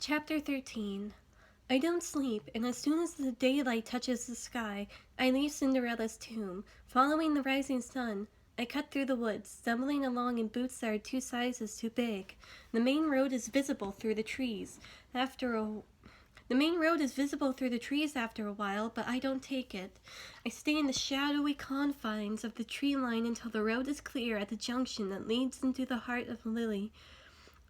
Chapter 13. I don't sleep, and as soon as the daylight touches the sky, I leave Cinderella's tomb. Following the rising sun, I cut through the woods, stumbling along in boots that are 2 sizes too big. The main road is visible through the trees. The main road is visible through the trees after a while, but I don't take it. I stay in the shadowy confines of the tree line until the road is clear at the junction that leads into the heart of Lily.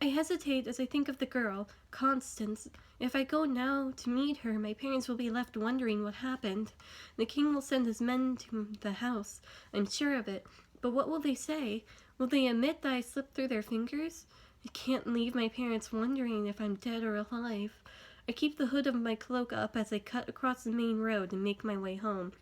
I hesitate as I think of the girl, Constance. If I go now to meet her, my parents will be left wondering what happened. The king will send his men to the house, I'm sure of it. But what will they say? Will they admit that I slipped through their fingers? I can't leave my parents wondering if I'm dead or alive. I keep the hood of my cloak up as I cut across the main road and make my way home.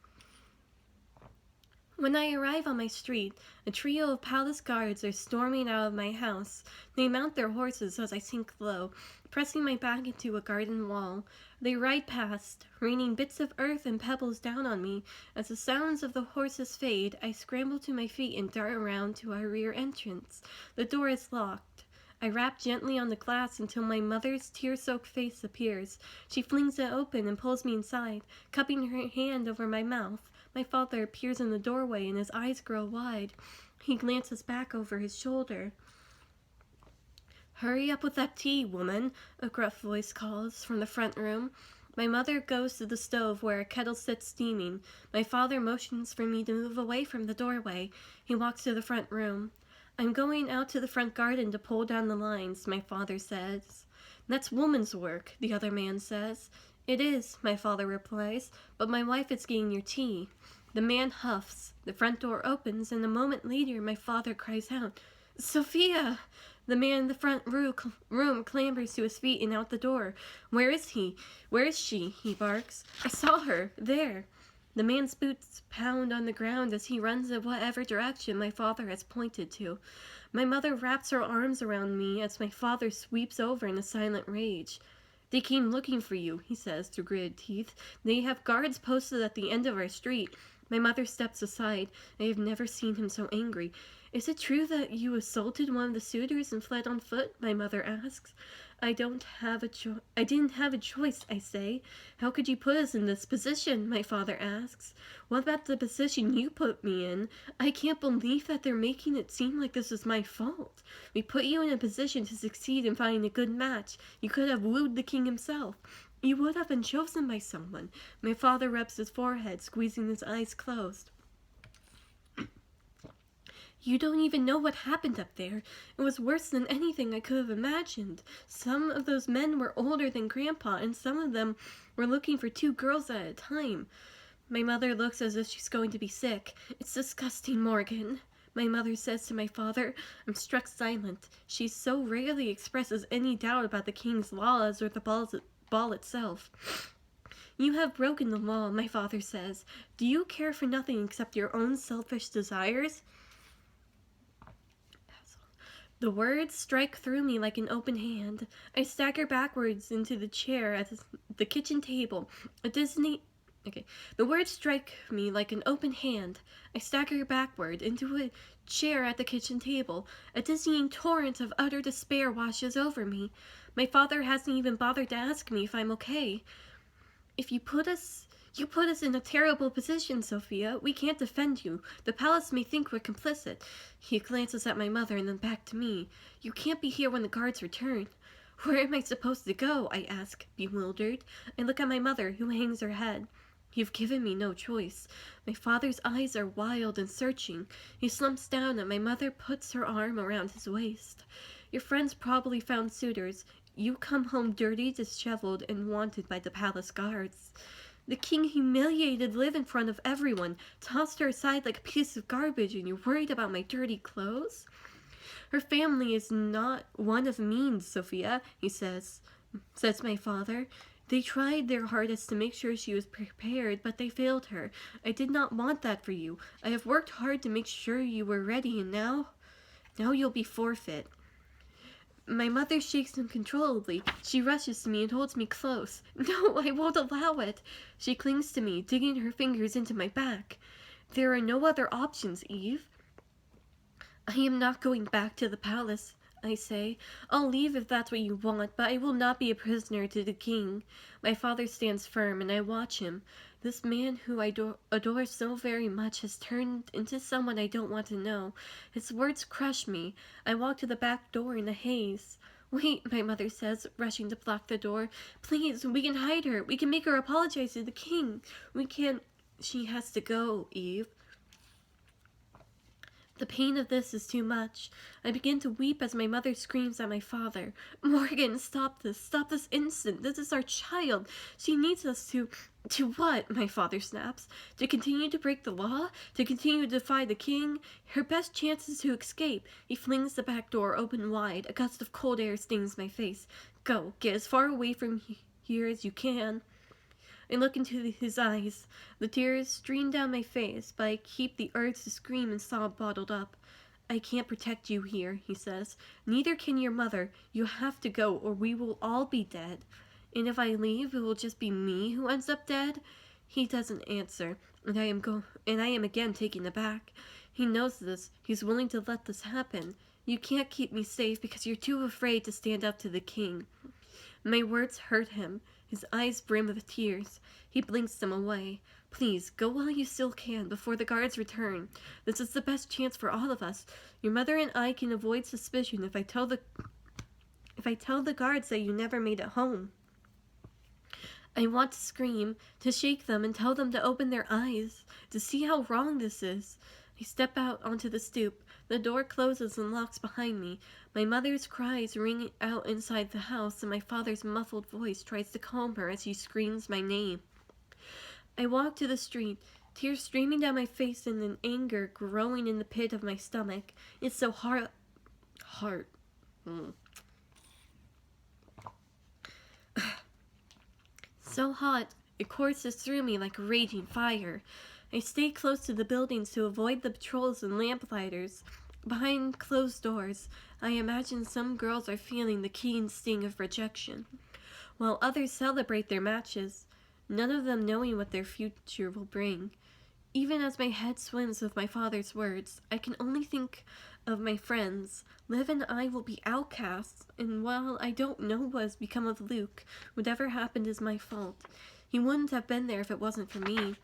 When I arrive on my street, a trio of palace guards are storming out of my house. They mount their horses as I sink low, pressing my back into a garden wall. They ride past, raining bits of earth and pebbles down on me. As the sounds of the horses fade, I scramble to my feet and dart around to our rear entrance. The door is locked. I rap gently on the glass until my mother's tear-soaked face appears. She flings it open and pulls me inside, cupping her hand over my mouth. My father appears in the doorway and his eyes grow wide. He glances back over his shoulder. "Hurry up with that tea, woman," a gruff voice calls from the front room. My mother goes to the stove where a kettle sits steaming. My father motions for me to move away from the doorway. He walks to the front room. "I'm going out to the front garden to pull down the lines," my father says. "That's woman's work," the other man says. "It is," my father replies, "but my wife is getting your tea." The man huffs. The front door opens, and a moment later my father cries out, "Sophia!" The man in the front room clambers to his feet and out the door. "Where is he? Where is she?" he barks. "I saw her. There." The man's boots pound on the ground as he runs in whatever direction my father has pointed to. My mother wraps her arms around me as my father sweeps over in a silent rage. "They came looking for you," he says through gritted teeth. "They have guards posted at the end of our street." My mother steps aside. I have never seen him so angry. "Is it true that you assaulted one of the suitors and fled on foot?" my mother asks. I didn't have a choice, I say. "How could you put us in this position?" my father asks. "What about the position you put me in? I can't believe that they're making it seem like this is my fault. We put you in a position to succeed in finding a good match. You could have wooed the king himself. You would have been chosen by someone." My father rubs his forehead, squeezing his eyes closed. "You don't even know what happened up there. It was worse than anything I could have imagined. Some of those men were older than Grandpa, and some of them were looking for 2 girls at a time." My mother looks as if she's going to be sick. "It's disgusting, Morgan," my mother says to my father. I'm struck silent. She so rarely expresses any doubt about the king's laws or the ball itself. "You have broken the law," my father says. "Do you care for nothing except your own selfish desires?" The words strike through me like an open hand. I stagger backwards into the chair at the kitchen table. The words strike me like an open hand. I stagger backward into a chair at the kitchen table. A dizzying torrent of utter despair washes over me. My father hasn't even bothered to ask me if I'm okay. You put us in a terrible position, Sophia. We can't defend you. The palace may think we're complicit." He glances at my mother and then back to me. "You can't be here when the guards return." "Where am I supposed to go?" I ask, bewildered. I look at my mother, who hangs her head. "You've given me no choice." My father's eyes are wild and searching. He slumps down and my mother puts her arm around his waist. "Your friends probably found suitors. You come home dirty, disheveled, and wanted by the palace guards. The king, humiliated, lived in front of everyone, tossed her aside like a piece of garbage, and you're worried about my dirty clothes?" "Her family is not one of means, Sophia," says my father. "They tried their hardest to make sure she was prepared, but they failed her. I did not want that for you. I have worked hard to make sure you were ready, and now you'll be forfeit." My mother shakes uncontrollably. She rushes to me and holds me close. "No, I won't allow it." She clings to me, digging her fingers into my back. "There are no other options, Eve." "I am not going back to the palace. I say. I'll leave if that's what you want, but I will not be a prisoner to the king. My father stands firm, and I watch him. This man who I adore so very much has turned into someone I don't want to know. His words crush me. I walk to the back door in a haze. Wait, my mother says, rushing to block the door. Please, we can hide her. We can make her apologize to the king. We can't. She has to go, Eve. The pain of this is too much. I begin to weep as my mother screams at my father. Morgan, stop this. Stop this instant. This is our child. She needs us to... To what? My father snaps. To continue to break the law? To continue to defy the king? Her best chance is to escape. He flings the back door open wide. A gust of cold air stings my face. Go. Get as far away from here as you can. I look into his eyes. The tears stream down my face, but I keep the urge to scream and sob bottled up. I can't protect you here, he says. Neither can your mother. You have to go, or we will all be dead. And if I leave, it will just be me who ends up dead? He doesn't answer, and I am again taken aback. He knows this. He's willing to let this happen. You can't keep me safe because you're too afraid to stand up to the king. My words hurt him. His eyes brim with tears. He blinks them away. Please, go while you still can, before the guards return. This is the best chance for all of us. Your mother and I can avoid suspicion if I tell the guards that you never made it home. I want to scream, to shake them and tell them to open their eyes, to see how wrong this is. I step out onto the stoop. The door closes and locks behind me. My mother's cries ring out inside the house, and my father's muffled voice tries to calm her as he screams my name. I walk to the street, tears streaming down my face and an anger growing in the pit of my stomach. It's so hard. So hot, it courses through me like a raging fire. I stay close to the buildings to avoid the patrols and lamplighters. Behind closed doors, I imagine some girls are feeling the keen sting of rejection, while others celebrate their matches, none of them knowing what their future will bring. Even as my head swims with my father's words, I can only think of my friends. Liv and I will be outcasts, and while I don't know what has become of Luke, whatever happened is my fault. He wouldn't have been there if it wasn't for me.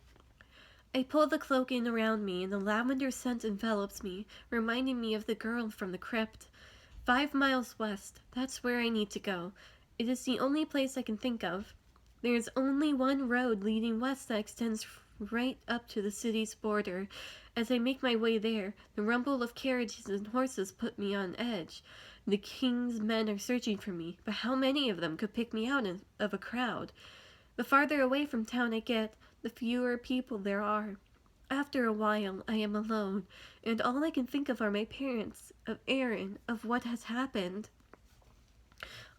I pull the cloak in around me, and the lavender scent envelops me, reminding me of the girl from the crypt. 5 miles west, that's where I need to go. It is the only place I can think of. There is only one road leading west that extends right up to the city's border. As I make my way there, the rumble of carriages and horses put me on edge. The king's men are searching for me, but how many of them could pick me out of a crowd? The farther away from town I get, the fewer people there are. After a while, I am alone, and all I can think of are my parents, of Aaron, of what has happened.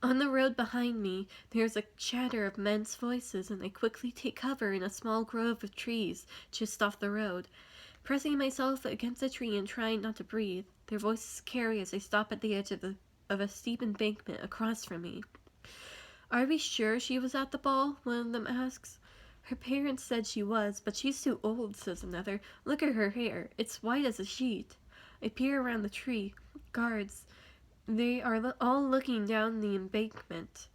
On the road behind me, there is a chatter of men's voices, and I quickly take cover in a small grove of trees just off the road. Pressing myself against a tree and trying not to breathe, their voices carry as I stop at the edge of a steep embankment across from me. Are we sure she was at the ball? One of them asks. Her parents said she was, but she's too old, says another. Look at her hair. It's white as a sheet. I peer around the tree. Guards. They are all looking down the embankment.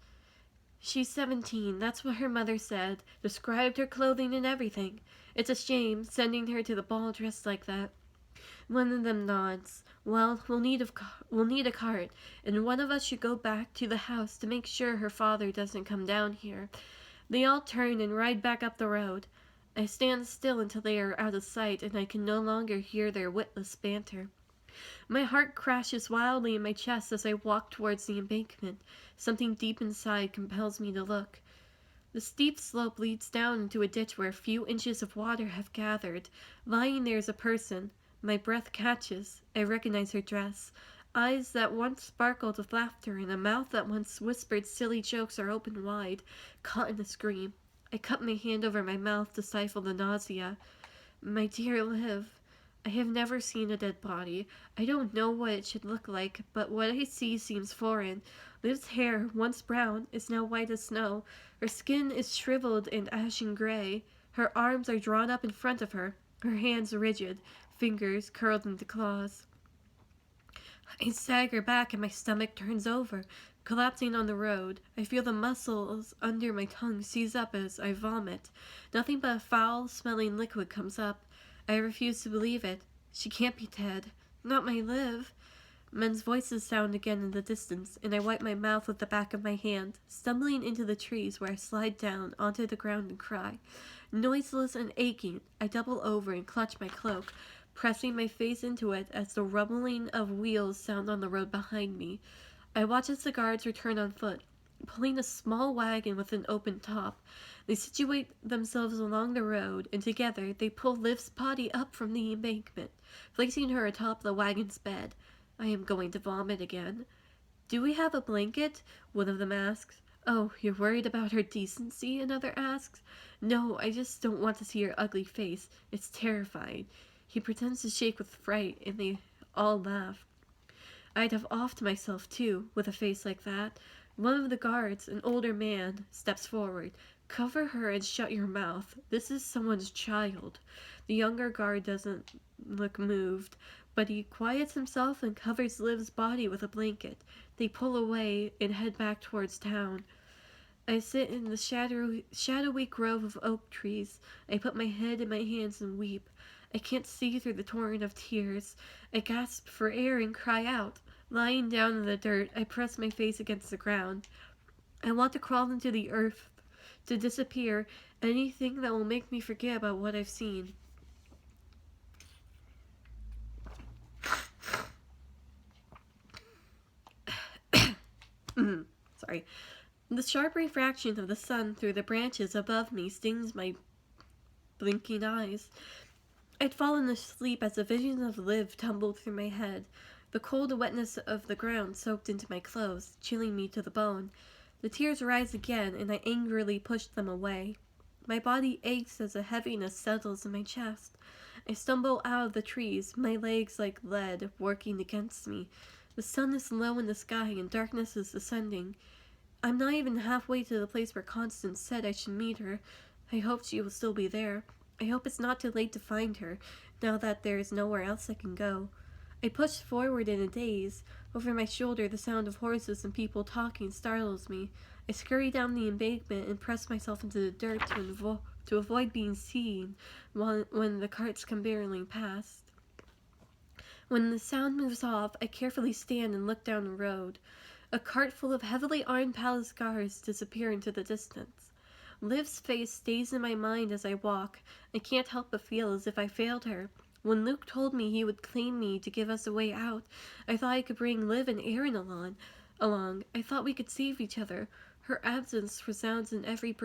She's 17, that's what her mother said. Described her clothing and everything. It's a shame, sending her to the ball dressed like that. One of them nods. Well, we'll need a cart, and one of us should go back to the house to make sure her father doesn't come down here. They all turn and ride back up the road. I stand still until they are out of sight, and I can no longer hear their witless banter. My heart crashes wildly in my chest as I walk towards the embankment. Something deep inside compels me to look. The steep slope leads down into a ditch where a few inches of water have gathered. Lying there is a person. My breath catches. I recognize her dress. Eyes that once sparkled with laughter and a mouth that once whispered silly jokes are open wide, caught in a scream. I cut my hand over my mouth to stifle the nausea. My dear Liv, I have never seen a dead body. I don't know what it should look like, but what I see seems foreign. Liv's hair, once brown, is now white as snow. Her skin is shriveled and ashen gray. Her arms are drawn up in front of her, her hands rigid, fingers curled into claws. I stagger back and my stomach turns over, collapsing on the road. I feel the muscles under my tongue seize up as I vomit. Nothing but a foul-smelling liquid comes up. I refuse to believe it. She can't be dead. Not my Liv. Men's voices sound again in the distance, and I wipe my mouth with the back of my hand, stumbling into the trees where I slide down onto the ground and cry. Noiseless and aching, I double over and clutch my cloak, pressing my face into it as the rumbling of wheels sound on the road behind me. I watch as the guards return on foot, pulling a small wagon with an open top. They situate themselves along the road, and together they pull Liv's body up from the embankment, placing her atop the wagon's bed. I am going to vomit again. Do we have a blanket? One of them asks. Oh, you're worried about her decency? Another asks. No, I just don't want to see her ugly face. It's terrifying. He pretends to shake with fright, and they all laugh. I'd have offed myself, too, with a face like that. One of the guards, an older man, steps forward. Cover her and shut your mouth. This is someone's child. The younger guard doesn't look moved, but he quiets himself and covers Liv's body with a blanket. They pull away and head back towards town. I sit in the shadowy grove of oak trees. I put my head in my hands and weep. I can't see through the torrent of tears. I gasp for air and cry out. Lying down in the dirt, I press my face against the ground. I want to crawl into the earth, to disappear, anything that will make me forget about what I've seen. Sorry. The sharp refraction of the sun through the branches above me stings my blinking eyes. I'd fallen asleep as a vision of Liv tumbled through my head. The cold wetness of the ground soaked into my clothes, chilling me to the bone. The tears rise again, and I angrily push them away. My body aches as a heaviness settles in my chest. I stumble out of the trees, my legs like lead, working against me. The sun is low in the sky, and darkness is descending. I'm not even halfway to the place where Constance said I should meet her. I hope she will still be there. I hope it's not too late to find her, now that there is nowhere else I can go. I push forward in a daze. Over my shoulder, the sound of horses and people talking startles me. I scurry down the embankment and press myself into the dirt to avoid being seen when the carts come barreling past. When the sound moves off, I carefully stand and look down the road. A cart full of heavily armed palace guards disappear into the distance. Liv's face stays in my mind as I walk. I can't help but feel as if I failed her. When Luke told me he would claim me to give us a way out, I thought I could bring Liv and Aaron along. I thought we could save each other. Her absence resounds in every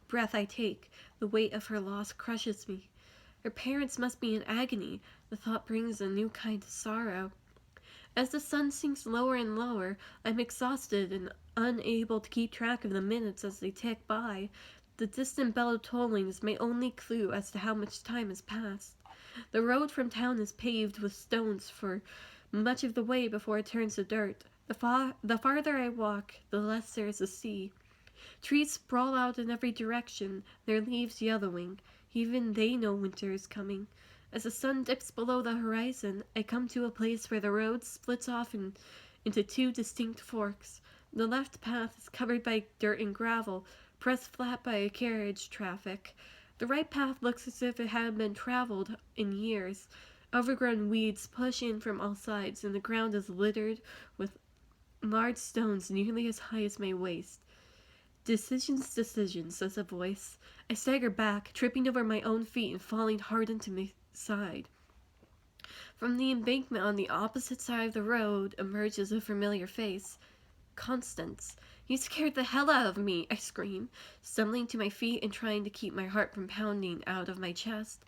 breath I take. The weight of her loss crushes me. Her parents must be in agony. The thought brings a new kind of sorrow. As the sun sinks lower and lower, I'm exhausted and unable to keep track of the minutes as they tick by. The distant bell tolling is my only clue as to how much time has passed. The road from town is paved with stones for much of the way before it turns to dirt. The farther I walk, the less there is to see. Trees sprawl out in every direction, their leaves yellowing. Even they know winter is coming. As the sun dips below the horizon, I come to a place where the road splits off into two distinct forks. The left path is covered by dirt and gravel, pressed flat by carriage traffic. The right path looks as if it hadn't been traveled in years. Overgrown weeds push in from all sides, and the ground is littered with large stones nearly as high as my waist. Decisions, says a voice. I stagger back, tripping over my own feet and falling hard into my side. From the embankment on the opposite side of the road emerges a familiar face. Constance. You scared the hell out of me, I scream, stumbling to my feet and trying to keep my heart from pounding out of my chest.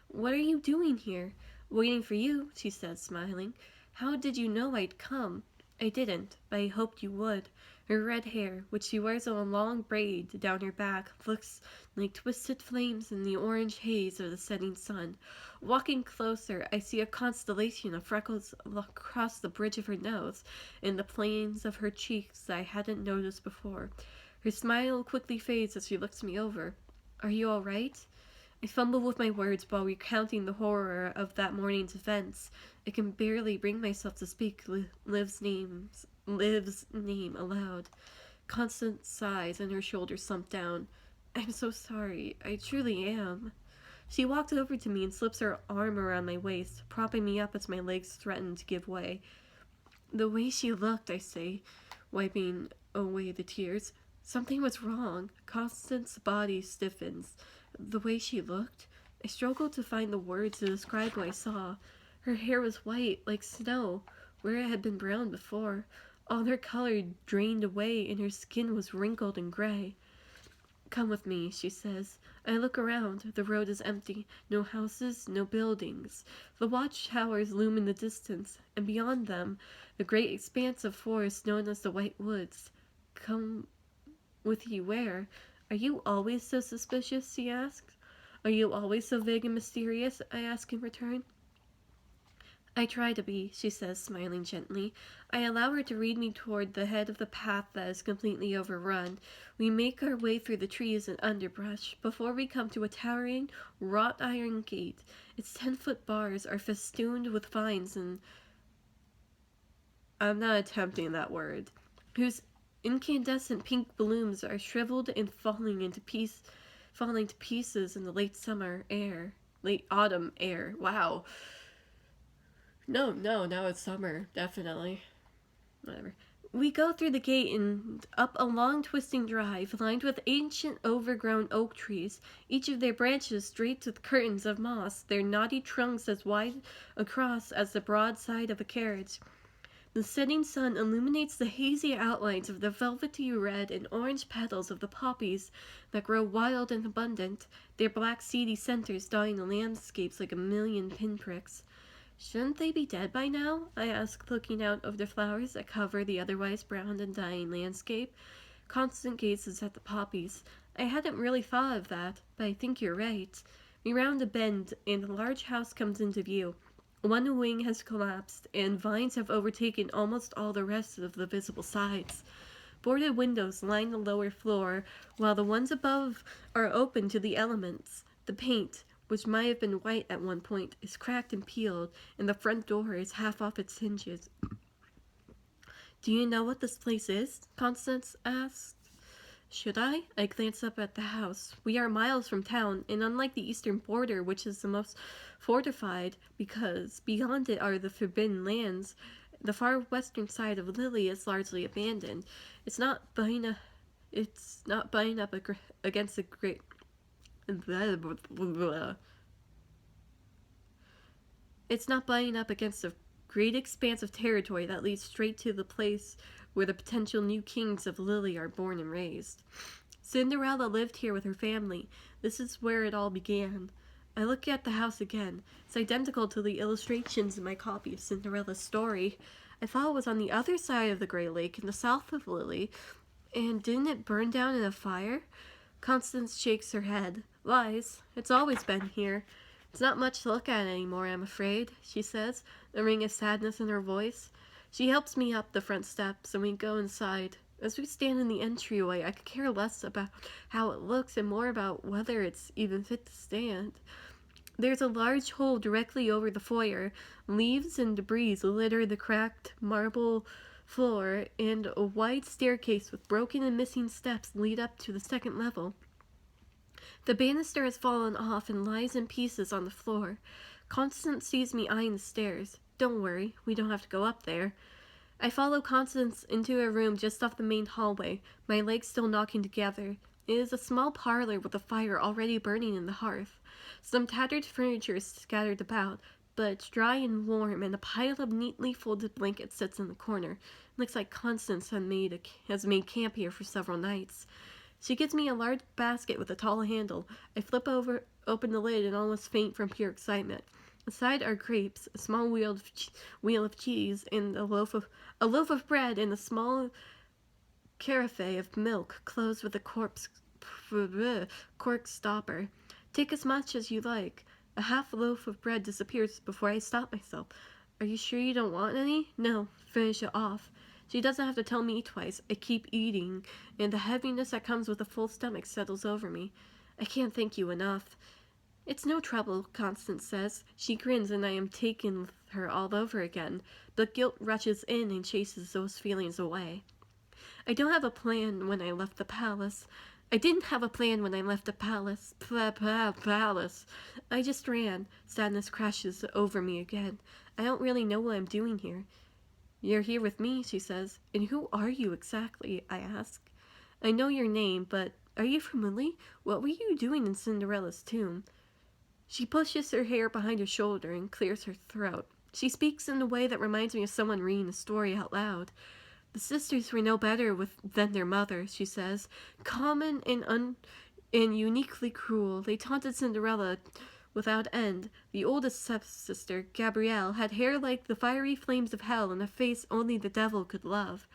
What are you doing here? Waiting for you, she says, smiling. How did you know I'd come? I didn't, but I hoped you would. Her red hair, which she wears on a long braid down her back, looks like twisted flames in the orange haze of the setting sun. Walking closer, I see a constellation of freckles across the bridge of her nose and the planes of her cheeks that I hadn't noticed before. Her smile quickly fades as she looks me over. Are you all right? I fumble with my words while recounting the horror of that morning's events. I can barely bring myself to speak Liv's name aloud. Constance sighs and her shoulders slump down. I'm so sorry. I truly am. She walked over to me and slips her arm around my waist, propping me up as my legs threatened to give way. The way she looked, I say, wiping away the tears. Something was wrong. Constance's body stiffens. The way she looked? I struggled to find the words to describe what I saw. Her hair was white, like snow, where it had been brown before. All her color drained away, and her skin was wrinkled and gray. Come with me, she says. I look around. The road is empty. No houses, no buildings. The watchtowers loom in the distance, and beyond them, the great expanse of forest known as the White Woods. Come with you where? Are you always so suspicious, he asks. Are you always so vague and mysterious? I ask in return. I try to be, she says, smiling gently. I allow her to lead me toward the head of the path that is completely overrun. We make our way through the trees and underbrush before we come to a towering, wrought iron gate. Its 10-foot bars are festooned with vines and... I'm not attempting that word. Whose incandescent pink blooms are shriveled and falling to pieces in the late autumn air. Wow. No, now it's summer, definitely. Whatever. We go through the gate and up a long twisting drive lined with ancient overgrown oak trees, each of their branches draped with curtains of moss, their knotty trunks as wide across as the broad side of a carriage. The setting sun illuminates the hazy outlines of the velvety red and orange petals of the poppies that grow wild and abundant, their black seedy centers dotting the landscapes like a million pinpricks. Shouldn't they be dead by now? I ask, looking out of the flowers that cover the otherwise brown and dying landscape. Constance gazes at the poppies. I hadn't really thought of that, but I think you're right. We round a bend, and a large house comes into view. One wing has collapsed, and vines have overtaken almost all the rest of the visible sides. Boarded windows line the lower floor, while the ones above are open to the elements. The paint, which might have been white at one point, is cracked and peeled, and the front door is half off its hinges. Do you know what this place is? Constance asked. Should I? I glance up at the house. We are miles from town, and unlike the eastern border, which is the most fortified, because beyond it are the forbidden lands, the far western side of Lily is largely abandoned. It's not butting up against the great... It's not butting up against a great expanse of territory that leads straight to the place where the potential new kings of Lily are born and raised. Cinderella lived here with her family. This is where it all began. I look at the house again. It's identical to the illustrations in my copy of Cinderella's story. I thought it was on the other side of the Great Lake in the south of Lily. And didn't it burn down in a fire? Constance shakes her head. Lies. It's always been here. It's not much to look at anymore, I'm afraid, she says, a ring of sadness in her voice. She helps me up the front steps, and we go inside. As we stand in the entryway, I could care less about how it looks and more about whether it's even fit to stand. There's a large hole directly over the foyer. Leaves and debris litter the cracked marble floor, and a wide staircase with broken and missing steps lead up to the second level. The banister has fallen off and lies in pieces on the floor. Constance sees me eyeing the stairs. Don't worry, we don't have to go up there. I follow Constance into a room just off the main hallway, my legs still knocking together. It is a small parlor with a fire already burning in the hearth. Some tattered furniture is scattered about, but it's dry and warm, and a pile of neatly folded blankets sits in the corner. It looks like Constance has made camp here for several nights. She gives me a large basket with a tall handle. I open the lid and almost faint from pure excitement. Inside are grapes, a small wheel of cheese, and a loaf of bread, and a small carafe of milk closed with a cork stopper. Take as much as you like. A half loaf of bread disappears before I stop myself. Are you sure you don't want any? No, finish it off. She doesn't have to tell me twice. I keep eating, and the heaviness that comes with a full stomach settles over me. I can't thank you enough. It's no trouble, Constance says. She grins and I am taken with her all over again, but guilt rushes in and chases those feelings away. I don't have a plan when I left the palace. I didn't have a plan when I left the palace. Palace. I just ran. Sadness crashes over me again. I don't really know what I'm doing here. You're here with me, she says. And who are you exactly? I ask. I know your name, but are you from Lily? What were you doing in Cinderella's tomb? She pushes her hair behind her shoulder and clears her throat. She speaks in a way that reminds me of someone reading a story out loud. The sisters were no better than their mother, she says. Common and uniquely cruel, they taunted Cinderella without end. The oldest stepsister, Gabrielle, had hair like the fiery flames of hell and a face only the devil could love.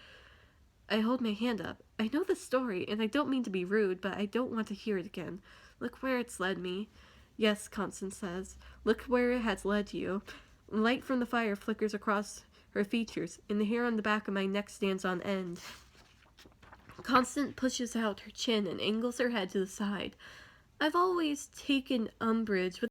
I hold my hand up. I know the story, and I don't mean to be rude, but I don't want to hear it again. Look where it's led me. Yes, Constance says. Look where it has led you. Light from the fire flickers across her features, and the hair on the back of my neck stands on end. Constance pushes out her chin and angles her head to the side. I've always taken umbrage with